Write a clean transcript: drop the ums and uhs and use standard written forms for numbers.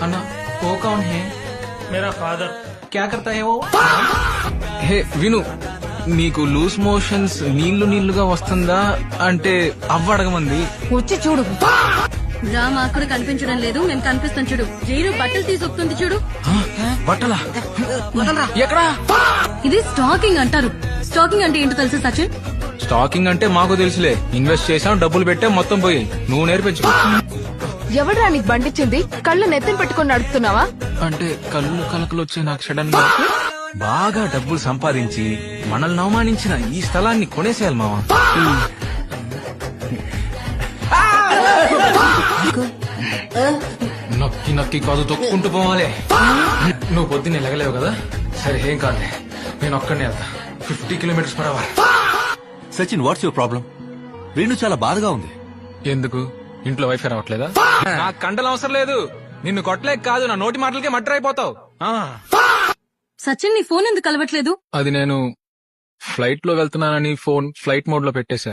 अन्ना वो कौन है? मेरा फादर। क्या करता है वो? హే విను, నీకు లూజ్ మోషన్స్ నీళ్లుగా వస్తుందా అంటే అవ్వడగమంది. వచ్చి చూడు. రా మాకు కనిపించడం లేదు, మేము కనిపిస్తాం చూడు. జైలు బట్టలు తీసుకొస్తుంది చూడు. బట్టలా? ఎక్కడా? ఇది స్టాకింగ్ అంటారు. స్టాకింగ్ అంటే ఏంటో తెలుసా సచిన్? స్టాకింగ్ అంటే మాకు తెలుసులే. ఇన్వెస్ట్ చేసాం, డబ్బులు పెట్టాం, మొత్తం పోయి. నువ్వు నేర్పించు. ఎవడ్రా నీకు బండిచ్చింది? కళ్ళు నెత్తిన పెట్టుకుని నడుపుతున్నావా? అంటే కళ్ళు కలకలు వచ్చే నాకు సడన్ గా బాగా డబ్బులు సంపాదించి మనల్ని అవమానించిన ఈ స్థలాన్ని కొనేసేయాలి మావా. నొక్కి నొక్కి కాదు తొక్కుంటూ పోవాలి. నువ్వు పొద్దున్నే లెగలేవు కదా, సరే ఏం కాదులే, నేను ఒక్కడనే వెళ్తా. 50 kilometres per hour. Sachin, what's your problem? Renu చాలా బాధగా ఉంది. ఎందుకు? ఇంట్లో వైఫై రావట్లేదా? నాకు కండలు అవసరం లేదు. నిన్ను కొట్టలేక కాదు, నా నోటి మాటలకే మట్టర్ అయిపోతావు. సచిన్ నీ ఫోన్ ఎందుకు కలవట్లేదు? అది నేను ఫ్లైట్ లో వెళ్తున్నానని ఫోన్ ఫ్లైట్ మోడ్ లో పెట్టేశా.